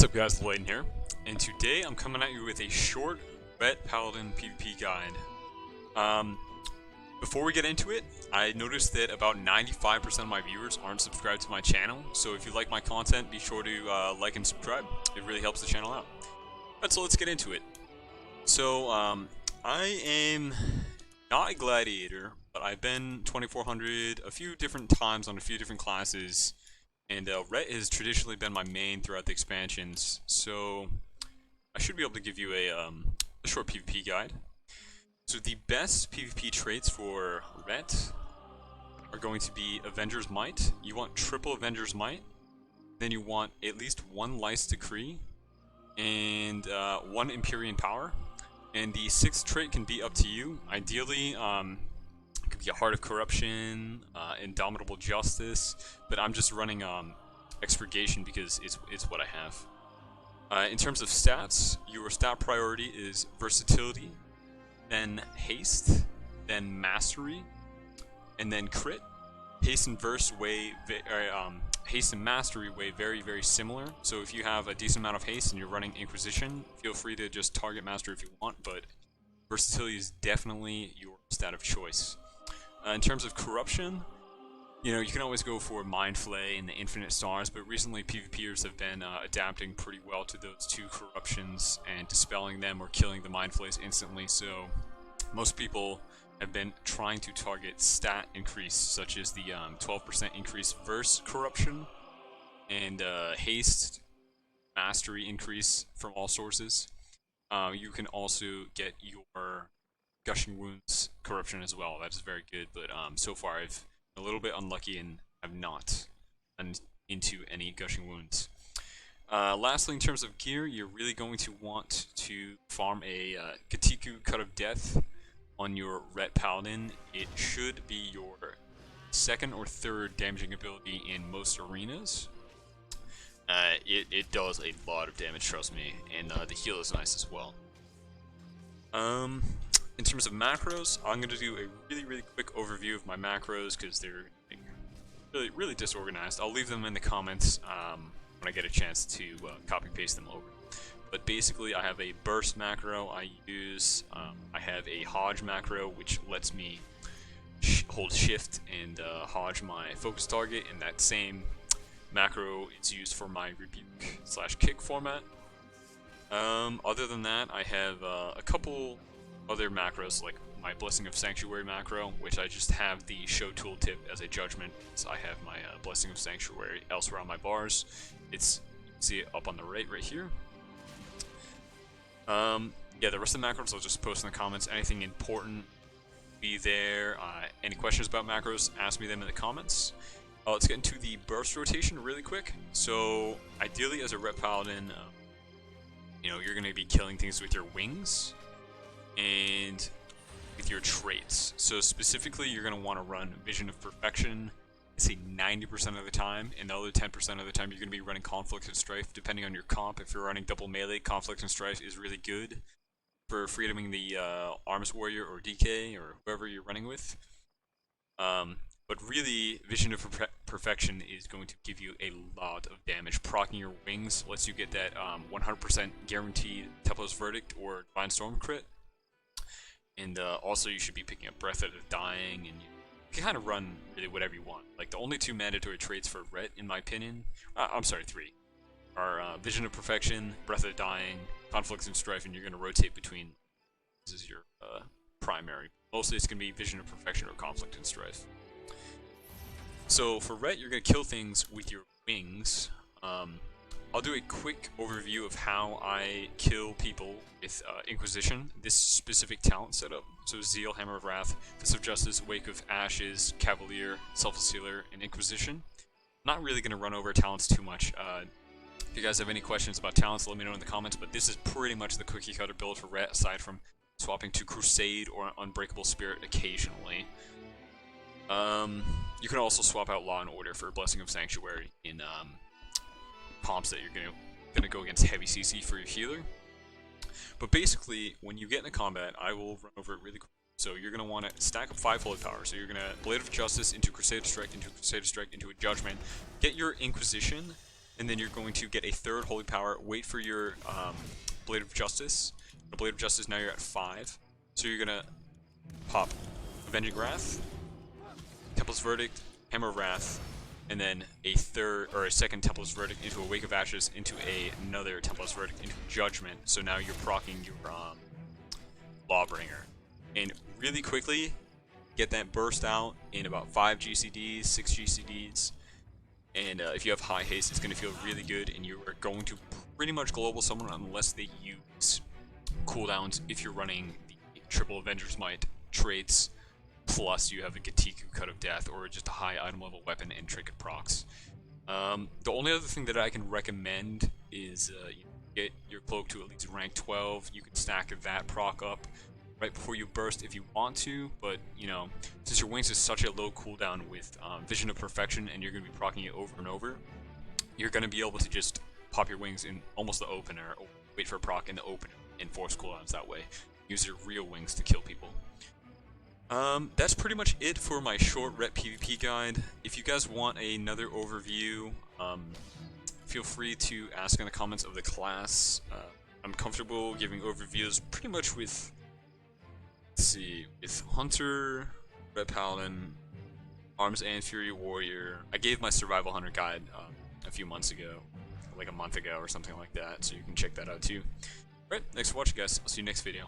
What's up guys, Paladin here, and today I'm coming at you with a short Ret Paladin PvP guide. Before we get into it, I noticed that about 95% of my viewers aren't subscribed to my channel, so if you like my content, be sure to like and subscribe. It really helps the channel out. Alright, so let's get into it. So, I am not a Gladiator, but I've been 2400 a few different times on a few different classes. And Ret has traditionally been my main throughout the expansions, so I should be able to give you a short PvP guide. So the best PvP traits for Ret are going to be Avenger's Might. You want triple Avenger's Might, then you want at least one Lice Decree, and one Empyrean Power. And the sixth trait can be up to you. Ideally, it could be a Heart of Corruption, Indomitable Justice, but I'm just running Expurgation because it's what I have. In terms of stats, your stat priority is Versatility, then Haste, then Mastery, and then Crit. Haste and Haste and Mastery weigh very similar, so if you have a decent amount of Haste and you're running Inquisition, feel free to just target Mastery if you want, but Versatility is definitely your stat of choice. In terms of corruption, you know, you can always go for Mind Flay and the Infinite Stars, but recently PvPers have been adapting pretty well to those two corruptions and dispelling them or killing the Mind Flays instantly, so most people have been trying to target stat increase, such as the 12% increase verse corruption, and haste, mastery increase from all sources. You can also get your Gushing Wounds corruption as well. That's very good, but so far I've been a little bit unlucky and have not run into any Gushing Wounds. Lastly, in terms of gear, you're really going to want to farm a Katiku Cut of Death on your Ret Paladin. It should be your second or third damaging ability in most arenas. It does a lot of damage, trust me, and the heal is nice as well. In terms of macros, I'm going to do a really quick overview of my macros because they're really disorganized. I'll leave them in the comments when I get a chance to copy paste them over. But basically, I have a burst macro I use. I have a Hodge macro, which lets me hold shift and Hodge my focus target, and that same macro is used for my Rebuke/kick format. Other than that, I have a couple other macros, like my Blessing of Sanctuary macro, which I just have the show tooltip as a judgment. So I have my Blessing of Sanctuary elsewhere on my bars. You can see it up on the right here. Yeah, the rest of the macros I'll just post in the comments. Anything important, be there. Any questions about macros, ask me them in the comments. Let's get into the burst rotation really quick. So, ideally as a Ret Paladin, you know, you're going to be killing things with your wings and with your traits. So specifically, you're going to want to run Vision of Perfection, I say 90% of the time, and the other 10% of the time you're going to be running Conflict and Strife, depending on your comp. If you're running double melee, Conflict and Strife is really good for freedoming the Arms Warrior or DK or whoever you're running with. But really, Vision of Perfection is going to give you a lot of damage. Proccing your wings lets you get that 100% guaranteed Templar's Verdict or Divine Storm crit. And also you should be picking up Breath of the Dying, and you can kind of run really whatever you want. Like, the only two mandatory traits for Ret, in my opinion, I'm sorry, three, are Vision of Perfection, Breath of the Dying, Conflicts and Strife, and you're going to rotate between. This is your primary. Mostly it's going to be Vision of Perfection or Conflict and Strife. So for Ret, you're going to kill things with your wings. I'll do a quick overview of how I kill people with Inquisition, this specific talent setup. So Zeal, Hammer of Wrath, Fist of Justice, Wake of Ashes, Cavalier, Selfless Healer, and Inquisition. I'm not really going to run over talents too much. If you guys have any questions about talents, let me know in the comments, but this is pretty much the cookie cutter build for Ret, aside from swapping to Crusade or Unbreakable Spirit occasionally. You can also swap out Law and Order for Blessing of Sanctuary in comps that you're gonna go against heavy CC for your healer. But basically, when you get into combat, I will run over it really quick. So you're gonna want to stack up 5 Holy Power. So you're gonna Blade of Justice into Crusader Strike into Crusader Strike into a Judgment. Get your Inquisition, and then you're going to get a third Holy Power. Wait for your Blade of Justice. The Blade of Justice, now you're at 5. So you're gonna pop Avenging Wrath, Templar's Verdict, Hammer of Wrath, and then a second Templar's Verdict into a Wake of Ashes, into another Templar's Verdict, into Judgment. So now you're proccing your Lawbringer. And really quickly, get that burst out in about 5 GCDs, 6 GCDs. And if you have high haste, it's going to feel really good, and you are going to pretty much global someone unless they use cooldowns if you're running the triple Avenger's Might traits, plus you have a Gatiku Cut of Death, or just a high item level weapon and trinket procs. The only other thing that I can recommend is you get your cloak to at least rank 12. You can stack that proc up right before you burst if you want to, but you know, since your wings is such a low cooldown with Vision of Perfection, and you're going to be proccing it over and over, you're going to be able to just pop your wings in almost the opener, or wait for a proc in the opener, and force cooldowns that way. Use your real wings to kill people. That's pretty much it for my short rep PvP guide. If you guys want another overview, feel free to ask in the comments of the class. I'm comfortable giving overviews pretty much with, let's see, with Hunter, Red Paladin, Arms and Fury Warrior. I gave my Survival Hunter guide a few months ago, like a month ago or something like that, so you can check that out too. Alright, thanks for watching guys, I'll see you next video.